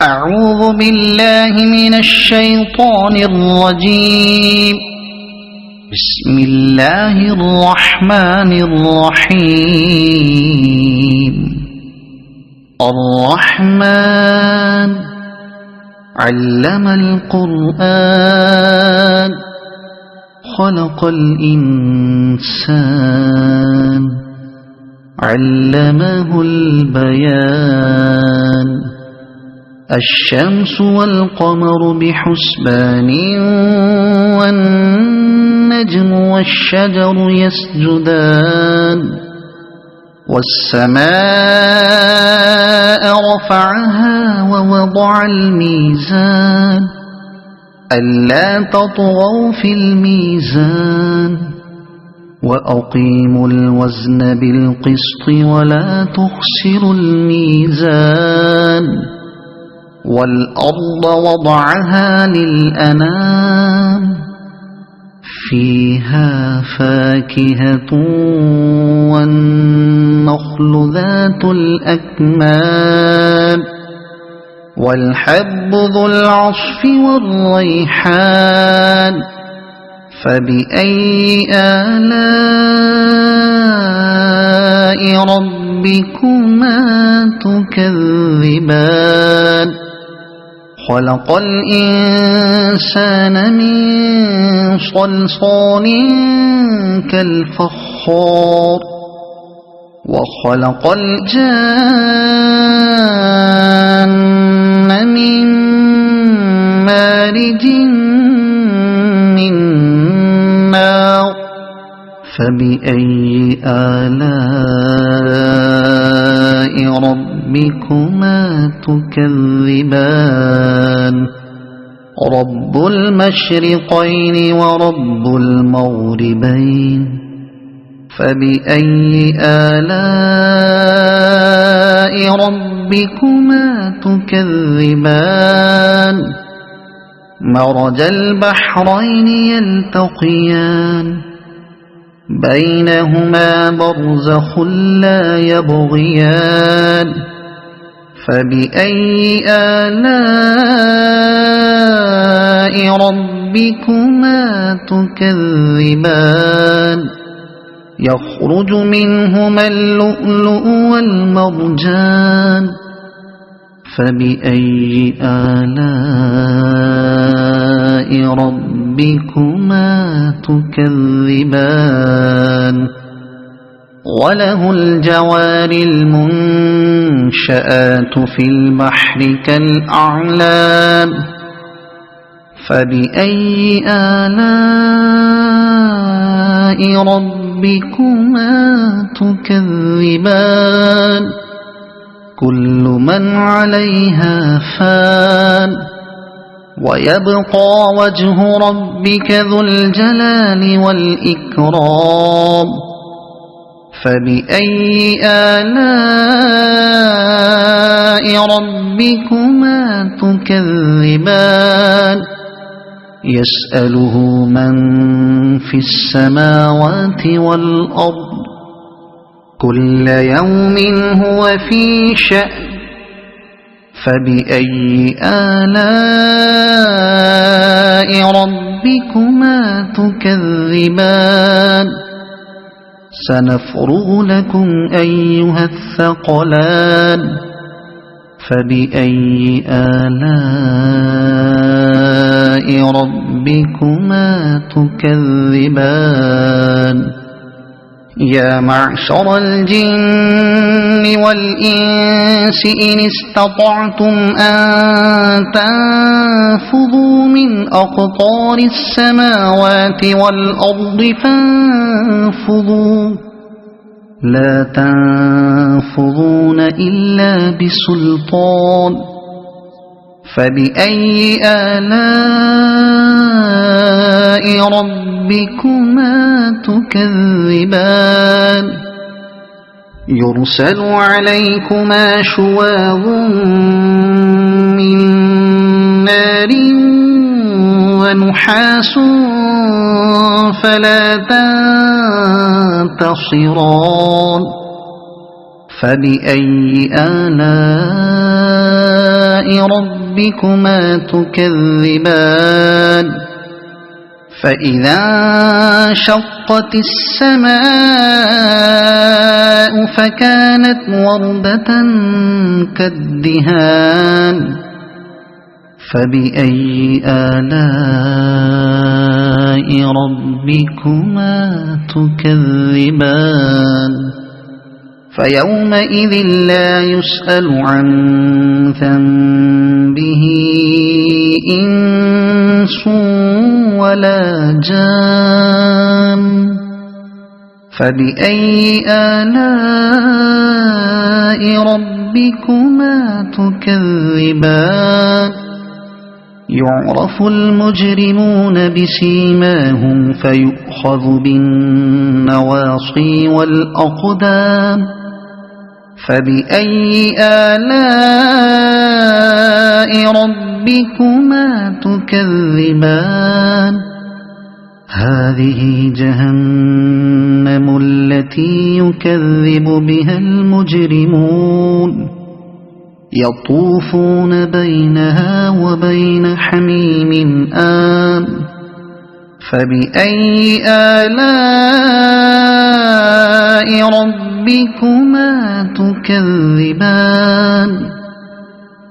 أعوذ بالله من الشيطان الرجيم. بسم الله الرحمن الرحيم. الرحمن علم القرآن خلق الإنسان علمه البيان. الشمس والقمر بحسبان والنجم والشجر يسجدان. والسماء رفعها ووضع الميزان ألا تطغوا في الميزان وأقيموا الوزن بالقسط ولا تخسروا الميزان. والأرض وضعها للأنام فيها فاكهة والنخل ذات الأكمام والحب ذو العصف والريحان. فبأي آلاء ربكما تكذبان. خلق الإنسان من صلصال كالفخار وخلق الجان من مارج من نار. فبأي آلاء ربكما تكذبان. رب المشرقين ورب المغربين. فبأي آلاء ربكما تكذبان. مرج البحرين يلتقيان بينهما برزخ لا يبغيان. فبأي آلاء ربكما تكذبان. يخرج منهما اللؤلؤ والمرجان. فبأي آلاء ربكما تكذبان. وله الجوار المنشآت في البحر كالأعلام. فبأي آلاء ربكما تكذبان. كل من عليها فان ويبقى وجه ربك ذو الجلال والإكرام. فبأي آلاء ربكما تكذبان. يسأله من في السماوات والأرض كل يوم هو في شأن. فبأي آلاء ربكما تكذبان. سنفرغ لكم أيها الثقلان. فبأي آلاء ربكما تكذبان. يا معشر الجن والإنس إن استطعتم أن تنفذوا من أقطار السماوات والأرض فانفذوا لا تنفذون إلا بسلطان. فبأي آلاء ربكما تكذبان. يرسل عليكما شواظ من نار ونحاس فلا تنتصران. فبأي آلاء ربكما تكذبان فإذا انشقت السماء فكانت وردة كالدهان فبأي آلاء ربكما تكذبان فيومئذ لا يسأل عن ذنبه إنس ولا جان فبأي آلاء ربكما تكذبان يعرف المجرمون بسيماهم فيؤخذ بالنواصي والأقدام فبأي آلاء ربكما تكذبان هذه جهنم التي يكذب بها المجرمون يطوفون بينها وبين حميم آن فبأي آلاء ربكما تكذبان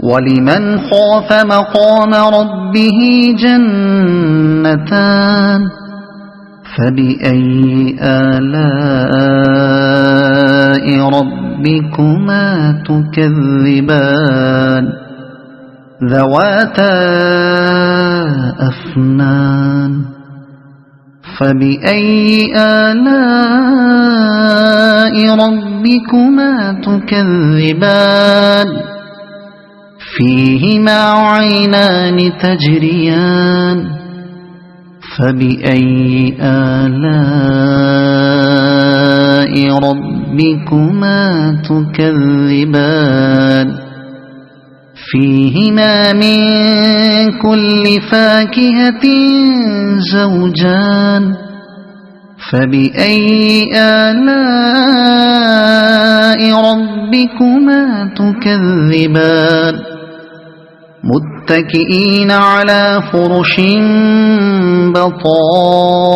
ولمن خاف مقام ربه جنتان فبأي آلاء ربكما تكذبان ذواتا أفنان فبأي آلاء ربكما تكذبان فيهما عينان تجريان فبأي آلاء ربكما تكذبان فيهما من كل فاكهة زوجان فبأي آلاء ربكما تكذبان متكئين على فرش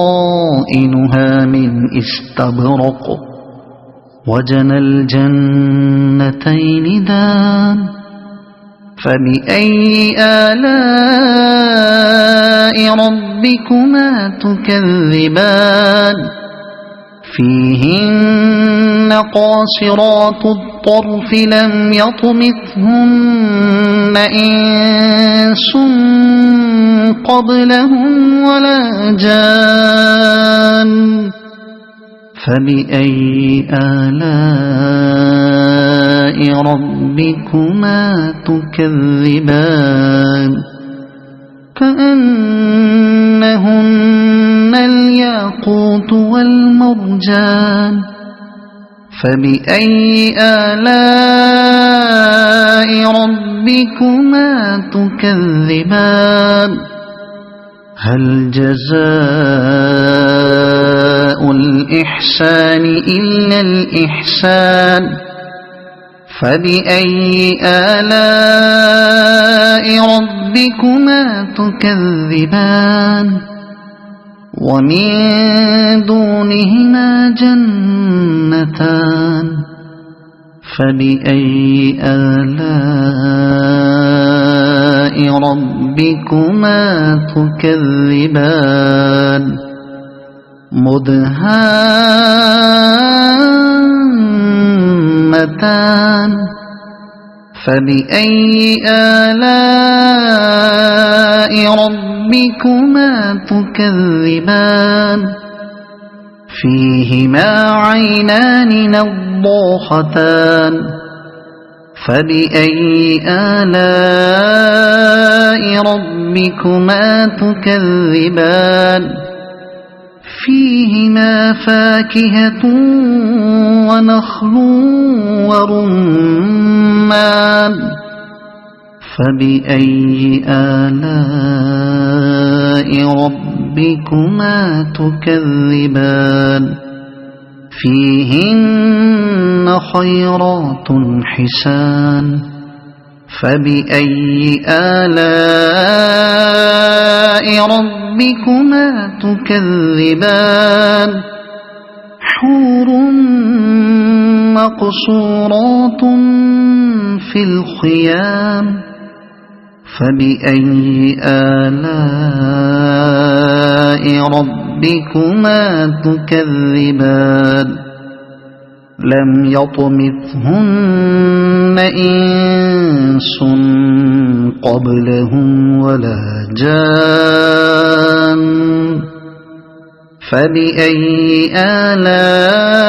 بطائنها من استبرق وجنى الجنتين دان فبأي آلاء ربكما تكذبان فيهن قاصرات الطرف لم يطمثهن إنس قبلهم ولا جان فبأي آلاء ربكما تكذبان كأنهن الياقوت والمرجان فبأي آلاء ربكما تكذبان هل جزاء الإحسان إلا الإحسان فبأي آلاء ربكما تكذبان ومن دونهما جنتان فبأي آلاء ربكما تكذبان مدهامتان فبأي آلاء ربكما تكذبان فيهما عينان نضاختان فبأي آلاء ربكما تكذبان فيهما فاكهة ونخل ورمان فبأي آلاء ربكما تكذبان فيهن خيرات حسان فبأي آلاء ربكما تكذبان حور مقصورات في الخيام فبأي آلاء ربكما تكذبان لم يطمثهن إنس قبلهم ولا جان فبأي آلاء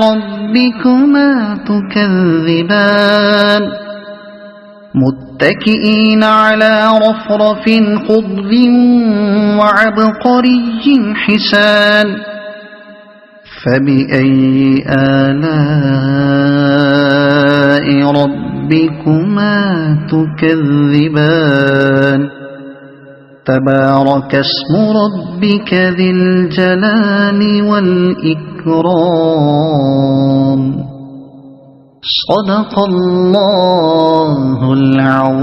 ربكما تكذبان متكئين على رفرف خضر وعبقري حسان فبأي آلاء ربكما تكذبان تبارك اسم ربك ذي الجلال والإكرام صدق الله العظيم.